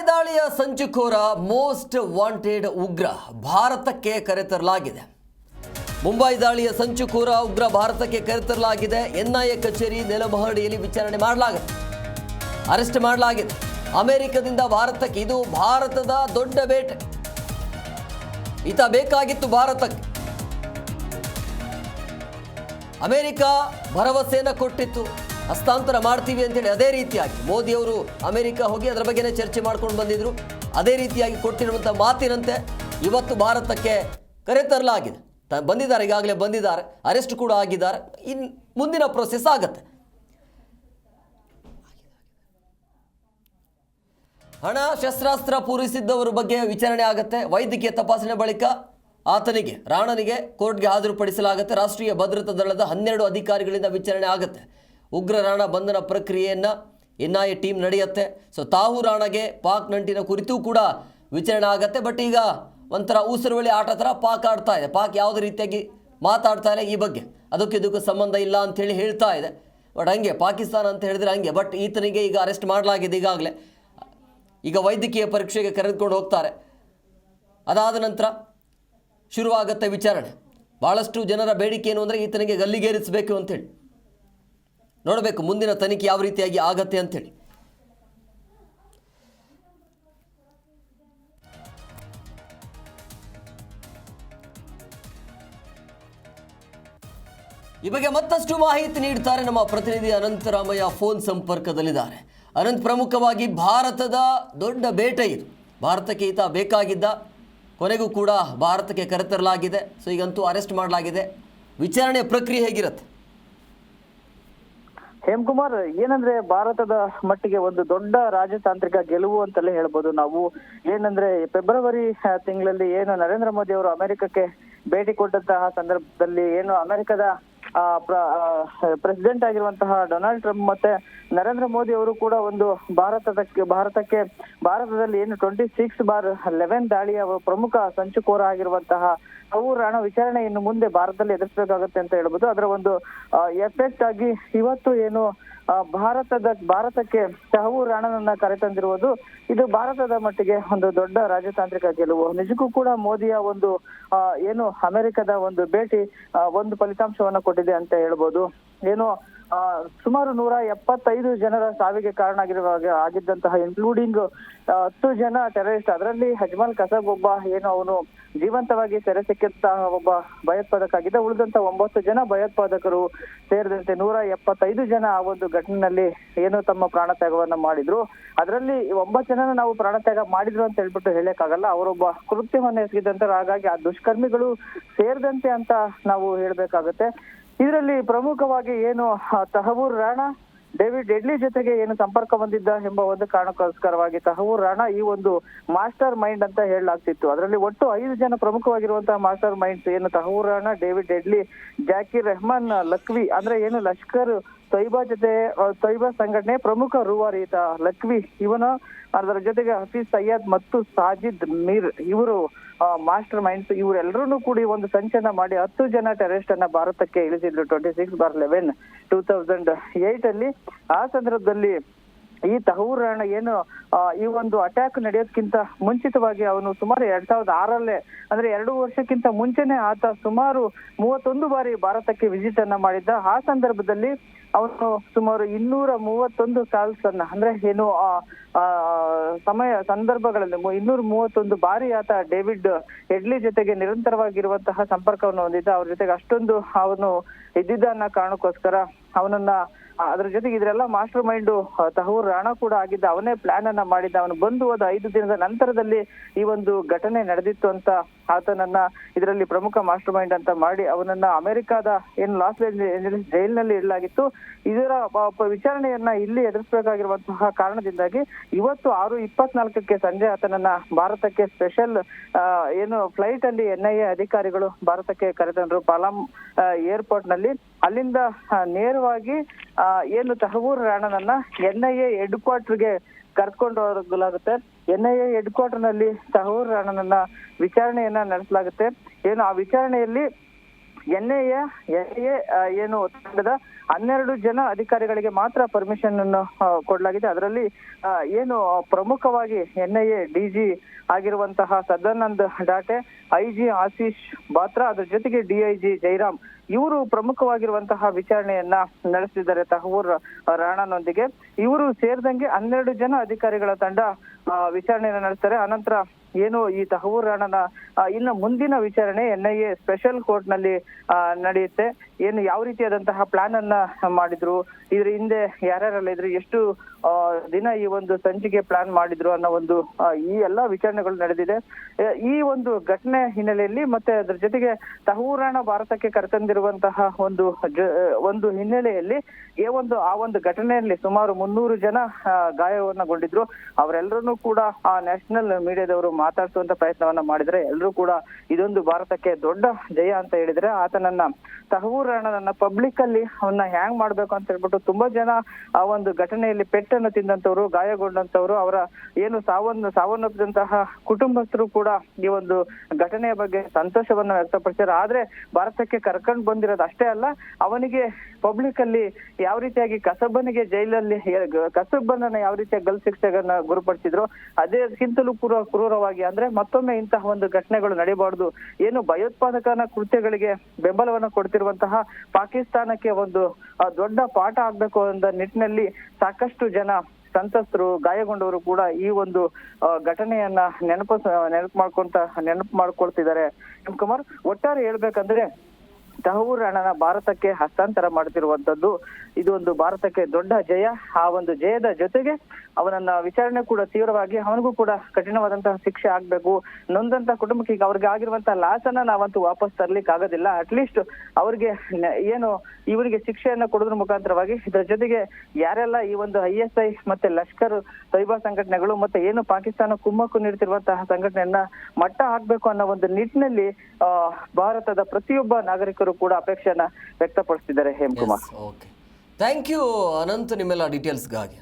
ದಾಳಿಯ ಸಂಚುಕೋರ most wanted ಉಗ್ರ ಭಾರತಕ್ಕೆ ಕರೆತರಲಾಗಿದೆ. ಮುಂಬೈ ದಾಳಿಯ ಸಂಚುಕೋರ ಉಗ್ರ ಭಾರತಕ್ಕೆ ಕರೆತರಲಾಗಿದೆ. ಎನ್ಐಎ ಕಚೇರಿ ನೆಲಮಹಡಿಯಲ್ಲಿ ವಿಚಾರಣೆ ಮಾಡಲಾಗಿದೆ, ಅರೆಸ್ಟ್ ಮಾಡಲಾಗಿದೆ. ಅಮೆರಿಕದಿಂದ ಭಾರತಕ್ಕೆ ಇದು ಭಾರತದ ದೊಡ್ಡ ಬೇಟೆ. ಈತ ಬೇಕಾಗಿತ್ತು ಭಾರತಕ್ಕೆ. ಅಮೆರಿಕ ಭರವಸೆಯನ್ನು ಕೊಟ್ಟಿತ್ತು, ಹಸ್ತಾಂತರ ಮಾಡ್ತೀವಿ ಅಂತೇಳಿ. ಅದೇ ರೀತಿಯಾಗಿ ಮೋದಿ ಅವರು ಅಮೆರಿಕ ಹೋಗಿ ಅದರ ಬಗ್ಗೆನೇ ಚರ್ಚೆ ಮಾಡ್ಕೊಂಡು ಬಂದಿದ್ರು. ಅದೇ ರೀತಿಯಾಗಿ ಕೊಟ್ಟಿರುವಂಥ ಮಾತಿನಂತೆ ಇವತ್ತು ಭಾರತಕ್ಕೆ ಕರೆತರಲಾಗಿದೆ. ಬಂದಿದ್ದಾರೆ, ಈಗಾಗಲೇ ಬಂದಿದ್ದಾರೆ, ಅರೆಸ್ಟ್ ಕೂಡ ಆಗಿದ್ದಾರೆ. ಇನ್ನು ಮುಂದಿನ ಪ್ರೊಸೆಸ್ ಆಗುತ್ತೆ. ಹಣ ಶಸ್ತ್ರಾಸ್ತ್ರ ಪೂರೈಸಿದ್ದವರ ಬಗ್ಗೆ ವಿಚಾರಣೆ ಆಗುತ್ತೆ. ವೈದ್ಯಕೀಯ ತಪಾಸಣೆ ಬಳಿಕ ಆತನಿಗೆ, ರಾಣನಿಗೆ ಕೋರ್ಟ್ಗೆ ಹಾಜರುಪಡಿಸಲಾಗುತ್ತೆ. ರಾಷ್ಟ್ರೀಯ ಭದ್ರತಾ ದಳದ 12 ಅಧಿಕಾರಿಗಳಿಂದ ವಿಚಾರಣೆ ಆಗುತ್ತೆ. ಉಗ್ರ ರಾಣ ಬಂಧನ ಪ್ರಕ್ರಿಯೆಯನ್ನು ಎನ್ಐಎ ಟೀಮ್ ನಡೆಯುತ್ತೆ. ಸೊ ತಾವು ರಾಣಗೆ ಪಾಕ್ ನಂಟಿನ ಕುರಿತು ಕೂಡ ವಿಚಾರಣೆ ಆಗುತ್ತೆ. ಬಟ್ ಈಗ ಒಂಥರ ಉಸಿರುವಳಿ ಆಟ ಥರ ಪಾಕ್ ಆಡ್ತಾ ಇದೆ. ಪಾಕ್ ಯಾವುದೇ ರೀತಿಯಾಗಿ ಮಾತಾಡ್ತಾ ಇಲ್ಲ ಈ ಬಗ್ಗೆ, ಅದಕ್ಕೆ ಇದಕ್ಕೂ ಸಂಬಂಧ ಇಲ್ಲ ಅಂಥೇಳಿ ಹೇಳ್ತಾ ಇದೆ. ಬಟ್ ಹಂಗೆ ಪಾಕಿಸ್ತಾನ ಅಂತ ಹೇಳಿದ್ರೆ ಹಂಗೆ. ಬಟ್ ಈತನಿಗೆ ಈಗ ಅರೆಸ್ಟ್ ಮಾಡಲಾಗಿದೆ. ಈಗಾಗಲೇ ಈಗ ವೈದ್ಯಕೀಯ ಪರೀಕ್ಷೆಗೆ ಕರೆದುಕೊಂಡು ಹೋಗ್ತಾರೆ. ಅದಾದ ನಂತರ ಶುರುವಾಗುತ್ತೆ ವಿಚಾರಣೆ. ಭಾಳಷ್ಟು ಜನರ ಬೇಡಿಕೆ ಏನು ಅಂದರೆ ಈತನಿಗೆ ಗಲ್ಲಿಗೇರಿಸಬೇಕು ಅಂತೇಳಿ. ನೋಡಬೇಕು ಮುಂದಿನ ತನಿಖೆ ಯಾವ ರೀತಿಯಾಗಿ ಆಗತ್ತೆ ಅಂತೇಳಿ. ಈ ಬಗ್ಗೆ ಮತ್ತಷ್ಟು ಮಾಹಿತಿ ನೀಡ್ತಾರೆ ನಮ್ಮ ಪ್ರತಿನಿಧಿ ಅನಂತರಾಮಯ್ಯ. ಫೋನ್ ಸಂಪರ್ಕದಲ್ಲಿದ್ದಾರೆ. ಅನಂತ್, ಪ್ರಮುಖವಾಗಿ ಭಾರತದ ದೊಡ್ಡ ಬೇಟೆ ಇದು. ಭಾರತಕ್ಕೆ ಈತ ಬೇಕಾಗಿದ್ದ, ಕೊನೆಗೂ ಕೂಡ ಭಾರತಕ್ಕೆ ಕರೆತರಲಾಗಿದೆ. ಸೊ ಈಗಂತೂ ಅರೆಸ್ಟ್ ಮಾಡಲಾಗಿದೆ. ವಿಚಾರಣೆಯ ಪ್ರಕ್ರಿಯೆ ಹೇಗಿರುತ್ತೆ? ಹೇಮಕುಮಾರ್, ಏನಂದ್ರೆ ಭಾರತದ ಮಟ್ಟಿಗೆ ಒಂದು ದೊಡ್ಡ ರಾಜತಾಂತ್ರಿಕ ಗೆಲುವು ಅಂತಲೇ ಹೇಳ್ಬೋದು ನಾವು. ಏನಂದ್ರೆ ಫೆಬ್ರವರಿ ತಿಂಗಳಲ್ಲಿ ಏನು ನರೇಂದ್ರ ಮೋದಿ ಅವರು ಅಮೆರಿಕಕ್ಕೆ ಭೇಟಿ ಕೊಟ್ಟಂತಹ ಸಂದರ್ಭದಲ್ಲಿ ಏನು ಅಮೆರಿಕದ ಪ್ರೆಸಿಡೆಂಟ್ ಆಗಿರುವಂತಹ ಡೊನಾಲ್ಡ್ ಟ್ರಂಪ್ ಮತ್ತೆ ನರೇಂದ್ರ ಮೋದಿ ಅವರು ಕೂಡ ಒಂದು ಭಾರತದಲ್ಲಿ ಏನು 26/11 ದಾಳಿಯ ಪ್ರಮುಖ ಸಂಚುಕೋರ ಆಗಿರುವಂತಹ ತಹೂರ್ ರಾಣ ವಿಚಾರಣೆ ಇನ್ನು ಮುಂದೆ ಭಾರತದಲ್ಲಿ ಎದುರಿಸಬೇಕಾಗುತ್ತೆ ಅಂತ ಹೇಳ್ಬೋದು. ಅದರ ಒಂದು ಎಫೆಕ್ಟ್ ಆಗಿ ಇವತ್ತು ಏನು ಭಾರತಕ್ಕೆ ತಹೂರ್ ರಾಣನನ್ನ ಕರೆತಂದಿರುವುದು, ಇದು ಭಾರತದ ಮಟ್ಟಿಗೆ ಒಂದು ದೊಡ್ಡ ರಾಜತಾಂತ್ರಿಕ ಗೆಲುವು. ನಿಜಕ್ಕೂ ಕೂಡ ಮೋದಿಯ ಒಂದು ಏನು ಅಮೆರಿಕದ ಒಂದು ಭೇಟಿ ಒಂದು ಫಲಿತಾಂಶವನ್ನ ಕೊಟ್ಟಿದೆ ಅಂತ ಹೇಳ್ಬೋದು. ಏನು ಸುಮಾರು 175 ಜನರ ಸಾವಿಗೆ ಕಾರಣ ಆಗಿದ್ದಂತಹ ಇನ್ಕ್ಲೂಡಿಂಗ್ 10 ಜನ ಟೆರರಿಸ್ಟ್, ಅದರಲ್ಲಿ ಅಜ್ಮಲ್ ಕಸಬ್ ಒಬ್ಬ ಏನು ಅವನು ಜೀವಂತವಾಗಿ ಸೆರೆ ಸಿಕ್ಕಿದ್ದಂತಹ ಒಬ್ಬ ಭಯೋತ್ಪಾದಕ ಆಗಿದ್ದ. ಉಳಿದಂತ 9 ಜನ ಭಯೋತ್ಪಾದಕರು ಸೇರಿದಂತೆ 175 ಜನ ಆ ಒಂದು ಘಟನೆಯಲ್ಲಿ ಏನು ತಮ್ಮ ಪ್ರಾಣ ತ್ಯಾಗವನ್ನ ಮಾಡಿದ್ರು. ಅದರಲ್ಲಿ 9 ಜನ ನಾವು ಪ್ರಾಣ ತ್ಯಾಗ ಮಾಡಿದ್ರು ಅಂತ ಹೇಳ್ಬಿಟ್ಟು ಹೇಳಕ್ಕಾಗಲ್ಲ. ಅವರೊಬ್ಬ ಕೃತ್ಯವನ್ನ ಎಸಗಿದಂತ, ಹಾಗಾಗಿ ಆ ದುಷ್ಕರ್ಮಿಗಳು ಸೇರಿದಂತೆ ಅಂತ ನಾವು ಹೇಳ್ಬೇಕಾಗತ್ತೆ. ಇದರಲ್ಲಿ ಪ್ರಮುಖವಾಗಿ ಏನು ತಹೂರ್ ರಾಣ ಡೇವಿಡ್ ಡೆಡ್ಲಿ ಜೊತೆಗೆ ಏನು ಸಂಪರ್ಕ ಹೊಂದಿದ್ದ ಎಂಬ ಒಂದು ಕಾರಣಕ್ಕೋಸ್ಕರವಾಗಿ ತಹೂರ್ ರಾಣ ಈ ಒಂದು ಮಾಸ್ಟರ್ ಮೈಂಡ್ ಅಂತ ಹೇಳಲಾಗ್ತಿತ್ತು. ಅದರಲ್ಲಿ ಒಟ್ಟು 5 ಜನ ಪ್ರಮುಖವಾಗಿರುವಂತಹ ಮಾಸ್ಟರ್ ಮೈಂಡ್ಸ್ ಏನು ತಹೂರ್ ರಾಣ, ಡೇವಿಡ್ ಡೆಡ್ಲಿ, ಜಾಕಿರ್ ರೆಹಮಾನ್ ಲಖ್ವಿ, ಅಂದ್ರೆ ಏನು ಲಷ್ಕರ್ ತೊಯ್ಬಾ ಸಂಘಟನೆ ಪ್ರಮುಖ ರೂವಾರಿ ಈತ ಲಖ್ವಿ. ಇವನು ಅದರ ಜೊತೆಗೆ ಹಫೀಜ್ ಸಯ್ಯದ್ ಮತ್ತು ಸಾಜಿದ್ ಮೀರ್, ಇವರು ಮಾಸ್ಟರ್ ಮೈಂಡ್ಸ್. ಇವರೆಲ್ಲರೂ ಕೂಡಿ ಒಂದು ಸಂಚನ ಮಾಡಿ 10 ಜನ ಟೆರರಿಸ್ಟ್ ಅನ್ನ ಭಾರತಕ್ಕೆ ಇಳಿಸಿದ್ರು 26/11 2008 ಅಲ್ಲಿ. ಆ ಸಂದರ್ಭದಲ್ಲಿ ಈ ತಹೂರ್ ರಾಣ ಏನು ಈ ಒಂದು ಅಟ್ಯಾಕ್ ನಡೆಯೋದಕ್ಕಿಂತ ಮುಂಚಿತವಾಗಿ ಅವನು ಸುಮಾರು 2006 ಅಂದ್ರೆ 2 ವರ್ಷಕ್ಕಿಂತ ಮುಂಚೆನೆ ಆತ ಸುಮಾರು 31 ಬಾರಿ ಭಾರತಕ್ಕೆ ವಿಸಿಟ್ ಅನ್ನ ಮಾಡಿದ್ದ. ಆ ಸಂದರ್ಭದಲ್ಲಿ ಅವನು ಸುಮಾರು 231 ಕಾಲ್ಸ್ ಅನ್ನ, ಅಂದ್ರೆ ಏನು ಸಂದರ್ಭಗಳಲ್ಲಿ 231 ಬಾರಿ ಆತ ಡೇವಿಡ್ ಹೆಡ್ಲಿ ಜೊತೆಗೆ ನಿರಂತರವಾಗಿರುವಂತಹ ಸಂಪರ್ಕವನ್ನು ಹೊಂದಿದ್ದ. ಅವ್ರ ಜೊತೆಗೆ ಅಷ್ಟೊಂದು ಅವನು ಇದ್ದಿದ್ದ ಅನ್ನೋ ಕಾರಣಕ್ಕೋಸ್ಕರ ಅವನನ್ನ, ಅದ್ರ ಜೊತೆಗೆ ಇದರೆಲ್ಲ ಮಾಸ್ಟರ್ ಮೈಂಡ್ ತಹೂರ್ ರಾಣ ಕೂಡ ಆಗಿದ್ದ. ಅವನೇ ಪ್ಲಾನ್ ಅನ್ನ ಮಾಡಿದ್ದ. ಅವನು ಬಂದು ಹೋದ 5 ದಿನದ ನಂತರದಲ್ಲಿ ಈ ಒಂದು ಘಟನೆ ನಡೆದಿತ್ತು ಅಂತ ಆತನನ್ನ ಇದರಲ್ಲಿ ಪ್ರಮುಖ ಮಾಸ್ಟರ್ ಮೈಂಡ್ ಅಂತ ಮಾಡಿ ಅವನನ್ನ ಅಮೆರಿಕದ ಏನು ಲಾಸ್ ಏಂಜಲೀಸ್ ಜೈಲಿನಲ್ಲಿ ಇಡಲಾಗಿತ್ತು. ಇದರ ವಿಚಾರಣೆಯನ್ನ ಇಲ್ಲಿ ಎದುರಿಸಬೇಕಾಗಿರುವಂತಹ ಕಾರಣದಿಂದಾಗಿ ಇವತ್ತು 6:24ಕ್ಕೆ ಸಂಜೆ ಆತನನ್ನ ಭಾರತಕ್ಕೆ ಸ್ಪೆಷಲ್ ಏನು ಫ್ಲೈಟ್ ಅಲ್ಲಿ ಎನ್ಐಎ ಅಧಿಕಾರಿಗಳು ಭಾರತಕ್ಕೆ ಕರೆತಂದ್ರು ಪಾಲಾಮ್ ಏರ್ಪೋರ್ಟ್ ನಲ್ಲಿ. ಅಲ್ಲಿಂದ ನೇರವಾಗಿ ಏನು ತಹೂರ್ ರಾಣನನ್ನ ಎನ್ಐಎ ಹೆಡ್ ಕ್ವಾರ್ಟರ್ಗೆ ಕರ್ಕೊಂಡು ಹೋಗಲಾಗುತ್ತೆ. ಎನ್ಐಎ ಹೆಡ್ ಕ್ವಾರ್ಟರ್ ನಲ್ಲಿ ತಹೂರ್ ರಾಣನನ್ನ ವಿಚಾರಣೆಯನ್ನ ನಡೆಸಲಾಗುತ್ತೆ. ಏನು ಆ ವಿಚಾರಣೆಯಲ್ಲಿ NIA ಏನು ತಂಡದ 12 ಜನ ಅಧಿಕಾರಿಗಳಿಗೆ ಮಾತ್ರ ಪರ್ಮಿಷನ್ ಅನ್ನು ಕೊಡಲಾಗಿದೆ. ಅದರಲ್ಲಿ ಏನು ಪ್ರಮುಖವಾಗಿ NIA DG ಆಗಿರುವಂತಹ ಸದಾನಂದ್ ಡಾಟೆ, IG ಆಶೀಶ್ ಬಾತ್ರಾ, ಅದ್ರ ಜೊತೆಗೆ DIG ಜೈರಾಮ್ ಇವರು ಪ್ರಮುಖವಾಗಿರುವಂತಹ ವಿಚಾರಣೆಯನ್ನ ನಡೆಸಿದ್ದಾರೆ ತಹವೂರ್ ರಾಣಾನೊಂದಿಗೆ. ಇವರು ಸೇರಿದಂಗೆ 12 ಜನ ಅಧಿಕಾರಿಗಳ ತಂಡ ವಿಚಾರಣೆಯನ್ನ ನಡೆಸ್ತಾರೆ. ಅನಂತರ ಏನು ಈ ತಹವೂರ್ ರಾಣನ ಇನ್ನು ಮುಂದಿನ ವಿಚಾರಣೆ NIA ಸ್ಪೆಷಲ್ ಕೋರ್ಟ್ ನಲ್ಲಿ ನಡೆಯುತ್ತೆ. ಏನು ಯಾವ ರೀತಿಯಾದಂತಹ ಪ್ಲಾನ್ ಅನ್ನ ಮಾಡಿದ್ರು, ಇದ್ರ ಹಿಂದೆ ಯಾರ್ಯಾರೆಲ್ಲ ಇದ್ರು, ಎಷ್ಟು ದಿನ ಈ ಒಂದು ಸಂಚಿಗೆ ಪ್ಲಾನ್ ಮಾಡಿದ್ರು ಅನ್ನೋ ಒಂದು ಈ ಎಲ್ಲಾ ವಿಚಾರಣೆಗಳು ನಡೆದಿದೆ. ಈ ಒಂದು ಘಟನೆ ಹಿನ್ನೆಲೆಯಲ್ಲಿ ಮತ್ತೆ ಅದ್ರ ಜೊತೆಗೆ ತಹವೂರ್ ರಾಣಾ ಭಾರತಕ್ಕೆ ಕರೆತಂದಿರುವಂತಹ ಒಂದು ಹಿನ್ನೆಲೆಯಲ್ಲಿ ಆ ಒಂದು ಘಟನೆಯಲ್ಲಿ ಸುಮಾರು 300 ಜನ ಗಾಯವನ್ನಗೊಂಡಿದ್ರು. ಅವರೆಲ್ಲರನ್ನೂ ಕೂಡ ಆ ನ್ಯಾಷನಲ್ ಮೀಡಿಯಾದವರು ಮಾತಾಡಿಸುವಂತ ಪ್ರಯತ್ನವನ್ನ ಮಾಡಿದ್ರೆ ಎಲ್ಲರೂ ಕೂಡ ಇದೊಂದು ಭಾರತಕ್ಕೆ ದೊಡ್ಡ ಜಯ ಅಂತ ಹೇಳಿದ್ರೆ, ಆತನನ್ನ ತಹವೂರ್ ರಾಣಾನನ್ನ ಪಬ್ಲಿಕ್ ಅಲ್ಲಿ ಅವನ್ನ ಹ್ಯಾಂಗ್ ಮಾಡ್ಬೇಕು ಅಂತ ಹೇಳ್ಬಿಟ್ಟು ತುಂಬಾ ಜನ ಆ ಒಂದು ಘಟನೆಯಲ್ಲಿ ಪೆಟ್ಟನ್ನು ತಿಂದಂತವ್ರು, ಗಾಯಗೊಂಡಂತವ್ರು, ಅವರ ಏನು ಸಾವನ್ನಪ್ಪಿದಂತಹ ಕುಟುಂಬಸ್ಥರು ಕೂಡ ಈ ಒಂದು ಘಟನೆಯ ಬಗ್ಗೆ ಸಂತೋಷವನ್ನ ವ್ಯಕ್ತಪಡಿಸಿದ್ದಾರೆ. ಆದ್ರೆ ಭಾರತಕ್ಕೆ ಕರ್ಕೊಂಡು ಬಂದಿರೋದು ಅಷ್ಟೇ ಅಲ್ಲ, ಅವನಿಗೆ ಪಬ್ಲಿಕ್ ಅಲ್ಲಿ ಯಾವ ರೀತಿಯಾಗಿ ಕಸಬನಿಗೆ ಜೈಲಲ್ಲಿ ಕಸಬನ್ನ ಯಾವ ರೀತಿಯ ಗಲ್ ಶಿಕ್ಷೆಗಳನ್ನ ಗುರುಪಡಿಸಿದ್ರು, ಅದಕ್ಕಿಂತಲೂ ಕ್ರೂರವಾಗಿ ಅಂದ್ರೆ ಮತ್ತೊಮ್ಮೆ ಇಂತಹ ಒಂದು ಘಟನೆಗಳು ನಡೀಬಾರ್ದು, ಏನು ಭಯೋತ್ಪಾದಕನ ಕೃತ್ಯಗಳಿಗೆ ಬೆಂಬಲವನ್ನ ಕೊಡ್ತಿರುವಂತಹ ಪಾಕಿಸ್ತಾನಕ್ಕೆ ಒಂದು ದೊಡ್ಡ ಪಾಠ ಆಗ್ಬೇಕು ಅನ್ನೋ ನಿಟ್ಟಿನಲ್ಲಿ ಸಾಕಷ್ಟು ಜನ ಸಂತ್ರಸ್ತರು, ಗಾಯಗೊಂಡವರು ಕೂಡ ಈ ಒಂದು ಘಟನೆಯನ್ನ ನೆನಪು ಮಾಡ್ಕೊಳ್ತಿದ್ದಾರೆ. ಎಂ ಕುಮಾರ್, ಒಟ್ಟಾರೆ ಹೇಳ್ಬೇಕಂದ್ರೆ ತಹವೂರ್ ರಾಣಾನ ಭಾರತಕ್ಕೆ ಹಸ್ತಾಂತರ ಮಾಡ್ತಿರುವಂತದ್ದು ಇದು ಒಂದು ಭಾರತಕ್ಕೆ ದೊಡ್ಡ ಜಯ. ಆ ಒಂದು ಜಯದ ಜೊತೆಗೆ ಅವನನ್ನ ವಿಚಾರಣೆ ಕೂಡ ತೀವ್ರವಾಗಿ, ಅವನಿಗೂ ಕೂಡ ಕಠಿಣವಾದಂತಹ ಶಿಕ್ಷೆ ಆಗ್ಬೇಕು. ನೊಂದಂತ ಕುಟುಂಬಕ್ಕೆ ಈಗ ಅವ್ರಿಗೆ ಆಗಿರುವಂತಹ ಲಾಸ್ ಅನ್ನ ನಾವಂತೂ ವಾಪಸ್ ತರ್ಲಿಕ್ಕೆ ಆಗೋದಿಲ್ಲ. ಅಟ್ಲೀಸ್ಟ್ ಅವ್ರಿಗೆ ಏನು ಇವರಿಗೆ ಶಿಕ್ಷೆಯನ್ನ ಕೊಡೋದ್ರ ಮುಖಾಂತರವಾಗಿ ಇದರ ಜೊತೆಗೆ ಯಾರೆಲ್ಲ ಈ ಒಂದು ISI ಮತ್ತೆ ಲಷ್ಕರ್ ತೈಬಾ ಸಂಘಟನೆಗಳು ಮತ್ತೆ ಏನು ಪಾಕಿಸ್ತಾನ ಕುಮ್ಮಕ್ಕು ನೀಡ್ತಿರುವಂತಹ ಸಂಘಟನೆಯನ್ನ ಮಟ್ಟ ಹಾಕ್ಬೇಕು ಅನ್ನೋ ಒಂದು ನಿಟ್ಟಿನಲ್ಲಿ ಭಾರತದ ಪ್ರತಿಯೊಬ್ಬ ನಾಗರಿಕರು ಕೂಡ ಅಪೇಕ್ಷೆಯನ್ನ ವ್ಯಕ್ತಪಡಿಸಿದ್ದಾರೆ. Hemakumar, okay, thank you Anant ನಿಮ್ಮೆಲ್ಲ ಡೀಟೇಲ್ಸ್ಗಾಗಿ.